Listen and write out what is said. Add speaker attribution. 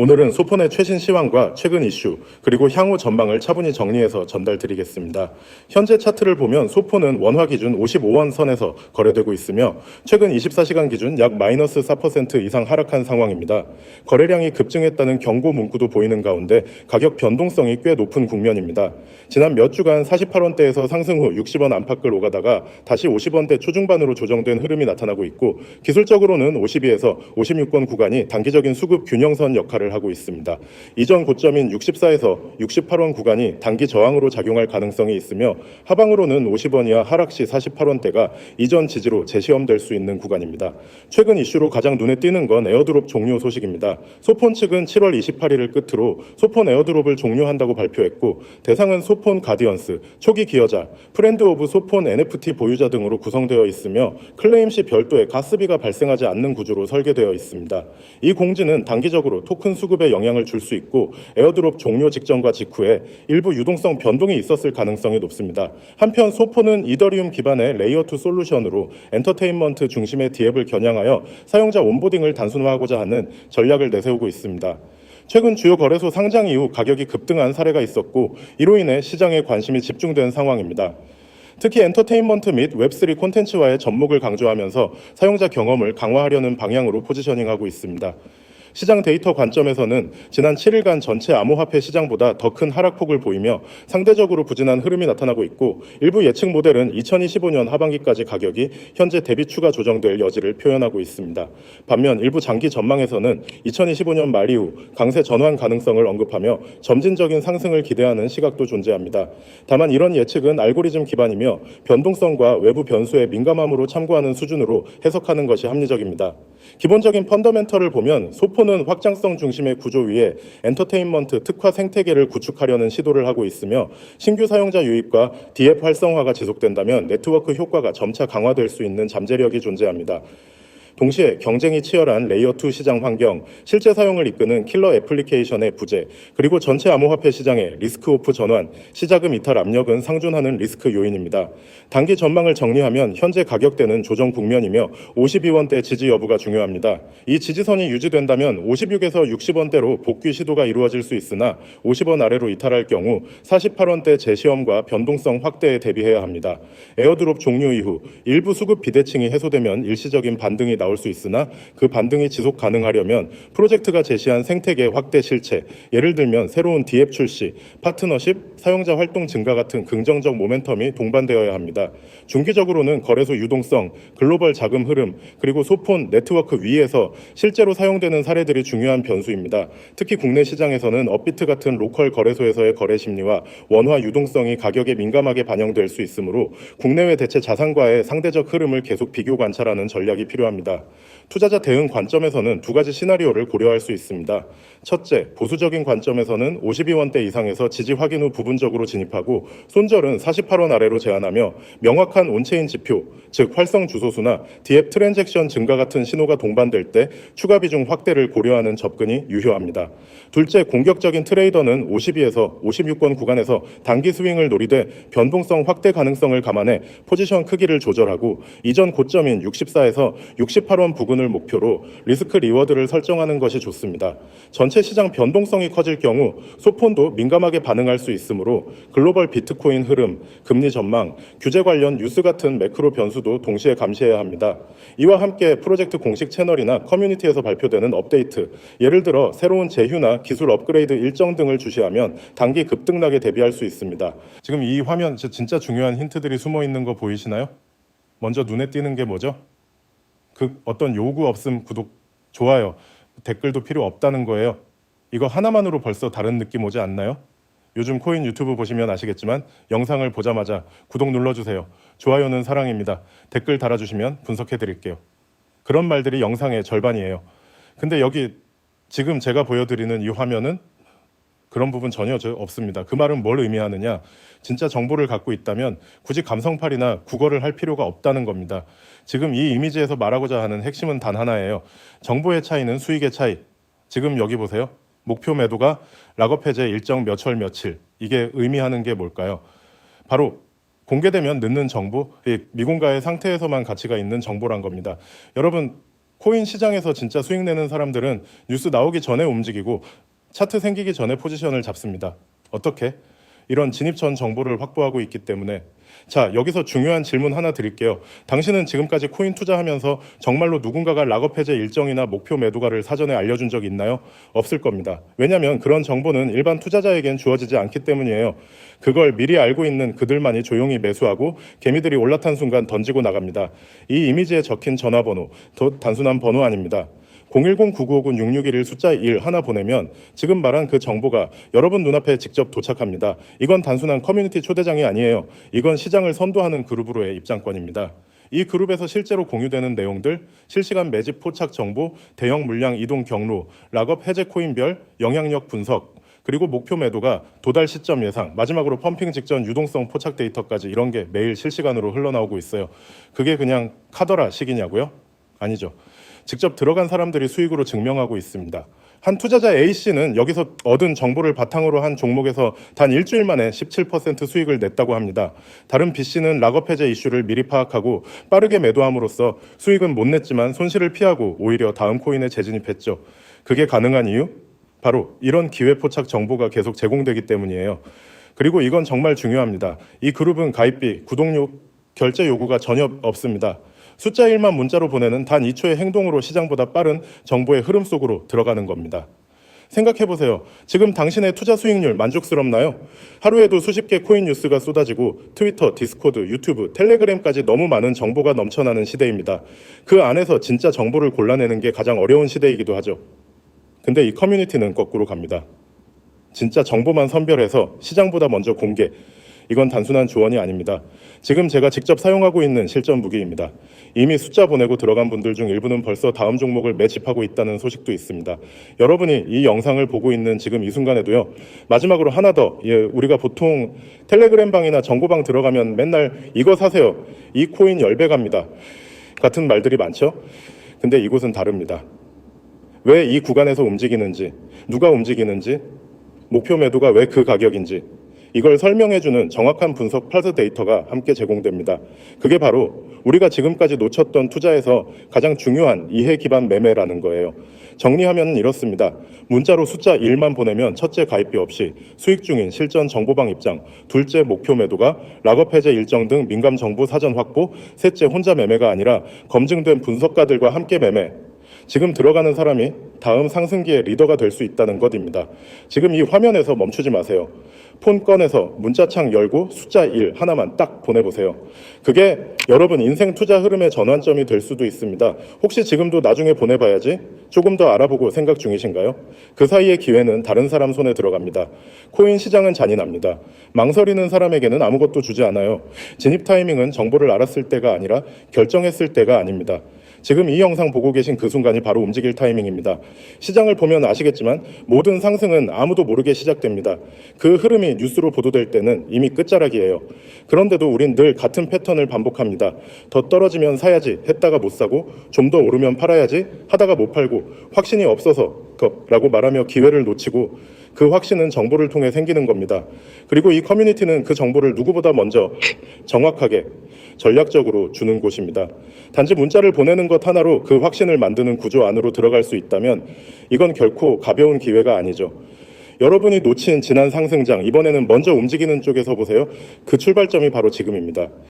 Speaker 1: 오늘은 소폰의 최신 시황과 최근 이슈, 그리고 향후 전망을 차분히 정리해서 전달드리겠습니다. 현재 차트를 보면 소폰은 원화 기준 55원 선에서 거래되고 있으며 최근 24시간 기준 약 마이너스 4% 이상 하락한 상황입니다. 거래량이 급증했다는 경고 문구도 보이는 가운데 가격 변동성이 꽤 높은 국면입니다. 지난 몇 주간 48원대에서 상승 후 60원 안팎을 오가다가 다시 50원대 초중반으로 조정된 흐름이 나타나고 있고, 기술적으로는 52에서 56권 구간이 단기적인 수급 균형선 역할을 하고 있습니다. 이전 고점인 64에서 68원 구간이 단기 저항으로 작용할 가능성이 있으며 하방으로는 50원 이하 하락 시 48원대가 이전 지지로 재시험될 수 있는 구간입니다. 최근 이슈로 가장 눈에 띄는 건 에어드롭 종료 소식입니다. 소폰 측은 7월 28일을 끝으로 소폰 에어드롭을 종료한다고 발표했고, 대상은 소폰 가디언스, 초기 기여자, 프렌드 오브 소폰 NFT 보유자 등으로 구성되어 있으며 클레임 시 별도의 가스비가 발생하지 않는 구조로 설계되어 있습니다. 이 공지는 단기적으로 토큰 수급에 영향을 줄 수 있고 에어드롭 종료 직전과 직후에 일부 유동성 변동이 있었을 가능성이 높습니다. 한편 소폰은 이더리움 기반의 레이어2 솔루션으로 엔터테인먼트 중심의 디앱을 겨냥하여 사용자 온보딩을 단순화하고자 하는 전략을 내세우고 있습니다. 최근 주요 거래소 상장 이후 가격이 급등한 사례가 있었고, 이로 인해 시장에 관심이 집중된 상황입니다. 특히 엔터테인먼트 및 웹3 콘텐츠와의 접목을 강조하면서 사용자 경험을 강화하려는 방향으로 포지셔닝하고 있습니다. 시장 데이터 관점에서는 지난 7일간 전체 암호화폐 시장보다 더 큰 하락폭을 보이며 상대적으로 부진한 흐름이 나타나고 있고, 일부 예측 모델은 2025년 하반기까지 가격이 현재 대비 추가 조정될 여지를 표현하고 있습니다. 반면 일부 장기 전망에서는 2025년 말 이후 강세 전환 가능성을 언급하며 점진적인 상승을 기대하는 시각도 존재합니다. 다만 이런 예측은 알고리즘 기반이며 변동성과 외부 변수에 민감함으로 참고하는 수준으로 해석하는 것이 합리적입니다. 기본적인 펀더멘털을 보면 소폰은 확장성 중심의 구조 위에 엔터테인먼트 특화 생태계를 구축하려는 시도를 하고 있으며, 신규 사용자 유입과 디앱 활성화가 지속된다면 네트워크 효과가 점차 강화될 수 있는 잠재력이 존재합니다. 동시에 경쟁이 치열한 레이어2 시장 환경, 실제 사용을 이끄는 킬러 애플리케이션의 부재, 그리고 전체 암호화폐 시장의 리스크 오프 전환, 시자금 이탈 압력은 상존하는 리스크 요인입니다. 단기 전망을 정리하면 현재 가격대는 조정 국면이며 52원대 지지 여부가 중요합니다. 이 지지선이 유지된다면 56에서 60원대로 복귀 시도가 이루어질 수 있으나 50원 아래로 이탈할 경우 48원대 재시험과 변동성 확대에 대비해야 합니다. 에어드롭 종료 이후 일부 수급 비대칭이 해소되면 일시적인 반등이 나올 수 있으나 그 반등이 지속 가능하려면 프로젝트가 제시한 생태계 확대 실체, 예를 들면 새로운 디앱 출시, 파트너십, 사용자 활동 증가 같은 긍정적 모멘텀이 동반되어야 합니다. 중기적으로는 거래소 유동성, 글로벌 자금 흐름, 그리고 소폰 네트워크 위에서 실제로 사용되는 사례들이 중요한 변수입니다. 특히 국내 시장에서는 업비트 같은 로컬 거래소에서의 거래 심리와 원화 유동성이 가격에 민감하게 반영될 수 있으므로 국내외 대체 자산과의 상대적 흐름을 계속 비교 관찰하는 전략이 필요합니다. 투자자 대응 관점에서는 두 가지 시나리오를 고려할 수 있습니다. 첫째, 보수적인 관점에서는 52원대 이상에서 지지 확인 후 부분적으로 진입하고, 손절은 48원 아래로 제한하며 명확한 온체인 지표, 즉 활성 주소수나 디앱 트랜잭션 증가 같은 신호가 동반될 때 추가 비중 확대를 고려하는 접근이 유효합니다. 둘째, 공격적인 트레이더는 52에서 56권 구간에서 단기 스윙을 노리되 변동성 확대 가능성을 감안해 포지션 크기를 조절하고, 이전 고점인 64에서 68원 부근을 목표로 리스크 리워드를 설정하는 것이 좋습니다. 전체 시장 변동성이 커질 경우 소폰도 민감하게 반응할 수 있으므로 글로벌 비트코인 흐름, 금리 전망, 규제 관련 뉴스 같은 매크로 변수도 동시에 감시해야 합니다. 이와 함께 프로젝트 공식 채널이나 커뮤니티에서 발표되는 업데이트, 예를 들어 새로운 제휴나 기술 업그레이드 일정 등을 주시하면 단기 급등락에 대비할 수 있습니다. 지금 이 화면 진짜 중요한 힌트들이 숨어 있는 거 보이시나요? 먼저 눈에 띄는 게 뭐죠? 그 어떤 요구 없음, 구독, 좋아요, 댓글도 필요 없다는 거예요. 이거 하나만으로 벌써 다른 느낌 오지 않나요? 요즘 코인 유튜브 보시면 아시겠지만 영상을 보자마자 구독 눌러주세요. 좋아요는 사랑입니다. 댓글 달아주시면 분석해드릴게요. 그런 말들이 영상의 절반이에요. 근데 여기 지금 제가 보여드리는 이 화면은 그런 부분 전혀 없습니다. 그 말은 뭘 의미하느냐? 진짜 정보를 갖고 있다면 굳이 감성팔이나 국어를 할 필요가 없다는 겁니다. 지금 이 이미지에서 말하고자 하는 핵심은 단 하나예요. 정보의 차이는 수익의 차이. 지금 여기 보세요. 목표 매도가 락업 해제 일정 몇 월 며칠. 이게 의미하는 게 뭘까요? 바로 공개되면 늦는 정보, 미공가의 상태에서만 가치가 있는 정보란 겁니다. 여러분, 코인 시장에서 진짜 수익 내는 사람들은 뉴스 나오기 전에 움직이고 차트 생기기 전에 포지션을 잡습니다. 어떻게? 이런 진입 전 정보를 확보하고 있기 때문에. 자, 여기서 중요한 질문 하나 드릴게요. 당신은 지금까지 코인 투자하면서 정말로 누군가가 락업 해제 일정이나 목표 매도가를 사전에 알려준 적 있나요? 없을 겁니다. 왜냐하면 그런 정보는 일반 투자자에겐 주어지지 않기 때문이에요. 그걸 미리 알고 있는 그들만이 조용히 매수하고 개미들이 올라탄 순간 던지고 나갑니다. 이 이미지에 적힌 전화번호, 더 단순한 번호 아닙니다. 010-9959-6611 숫자 1 하나 보내면 지금 말한 그 정보가 여러분 눈앞에 직접 도착합니다. 이건 단순한 커뮤니티 초대장이 아니에요. 이건 시장을 선도하는 그룹으로의 입장권입니다. 이 그룹에서 실제로 공유되는 내용들, 실시간 매집 포착 정보, 대형 물량 이동 경로, 락업 해제 코인별, 영향력 분석, 그리고 목표 매도가 도달 시점 예상, 마지막으로 펌핑 직전 유동성 포착 데이터까지 이런 게 매일 실시간으로 흘러나오고 있어요. 그게 그냥 카더라 식이냐고요? 아니죠. 직접 들어간 사람들이 수익으로 증명하고 있습니다. 한 투자자 A씨는 여기서 얻은 정보를 바탕으로 한 종목에서 단 일주일 만에 17% 수익을 냈다고 합니다. 다른 B씨는 락업 해제 이슈를 미리 파악하고 빠르게 매도함으로써 수익은 못 냈지만 손실을 피하고 오히려 다음 코인에 재진입했죠. 그게 가능한 이유? 바로 이런 기회 포착 정보가 계속 제공되기 때문이에요. 그리고 이건 정말 중요합니다. 이 그룹은 가입비, 구독료, 결제 요구가 전혀 없습니다. 숫자 1만 문자로 보내는 단 2초의 행동으로 시장보다 빠른 정보의 흐름 속으로 들어가는 겁니다. 생각해보세요. 지금 당신의 투자 수익률 만족스럽나요? 하루에도 수십 개 코인 뉴스가 쏟아지고 트위터, 디스코드, 유튜브, 텔레그램까지 너무 많은 정보가 넘쳐나는 시대입니다. 그 안에서 진짜 정보를 골라내는 게 가장 어려운 시대이기도 하죠. 근데 이 커뮤니티는 거꾸로 갑니다. 진짜 정보만 선별해서 시장보다 먼저 공개. 이건 단순한 조언이 아닙니다. 지금 제가 직접 사용하고 있는 실전 무기입니다. 이미 숫자 보내고 들어간 분들 중 일부는 벌써 다음 종목을 매집하고 있다는 소식도 있습니다. 여러분이 이 영상을 보고 있는 지금 이 순간에도요. 마지막으로 하나 더, 우리가 보통 텔레그램 방이나 정보방 들어가면 맨날 이거 사세요. 이 코인 10배 갑니다. 같은 말들이 많죠? 근데 이곳은 다릅니다. 왜 이 구간에서 움직이는지, 누가 움직이는지, 목표 매도가 왜 그 가격인지 이걸 설명해주는 정확한 분석 파트 데이터가 함께 제공됩니다. 그게 바로 우리가 지금까지 놓쳤던 투자에서 가장 중요한 이해 기반 매매라는 거예요. 정리하면 이렇습니다. 문자로 숫자 1만 보내면 첫째 가입비 없이 수익 중인 실전 정보방 입장, 둘째 목표 매도가 락업 해제 일정 등 민감 정보 사전 확보, 셋째 혼자 매매가 아니라 검증된 분석가들과 함께 매매. 지금 들어가는 사람이 다음 상승기의 리더가 될 수 있다는 것입니다. 지금 이 화면에서 멈추지 마세요. 폰 꺼내서 문자창 열고 숫자 1 하나만 딱 보내보세요. 그게 여러분 인생 투자 흐름의 전환점이 될 수도 있습니다. 혹시 지금도 나중에 보내봐야지 조금 더 알아보고 생각 중이신가요? 그 사이의 기회는 다른 사람 손에 들어갑니다. 코인 시장은 잔인합니다. 망설이는 사람에게는 아무것도 주지 않아요. 진입 타이밍은 정보를 알았을 때가 아니라 결정했을 때가 아닙니다. 지금 이 영상 보고 계신 그 순간이 바로 움직일 타이밍입니다. 시장을 보면 아시겠지만 모든 상승은 아무도 모르게 시작됩니다. 그 흐름이 뉴스로 보도될 때는 이미 끝자락이에요. 그런데도 우린 늘 같은 패턴을 반복합니다. 더 떨어지면 사야지 했다가 못 사고 좀 더 오르면 팔아야지 하다가 못 팔고 확신이 없어서 라고 말하며 기회를 놓치고 그 확신은 정보를 통해 생기는 겁니다. 그리고 이 커뮤니티는 그 정보를 누구보다 먼저 정확하게 전략적으로 주는 곳입니다. 단지 문자를 보내는 것 하나로 그 확신을 만드는 구조 안으로 들어갈 수 있다면 이건 결코 가벼운 기회가 아니죠. 여러분이 놓친 지난 상승장, 이번에는 먼저 움직이는 쪽에서 보세요. 그 출발점이 바로 지금입니다.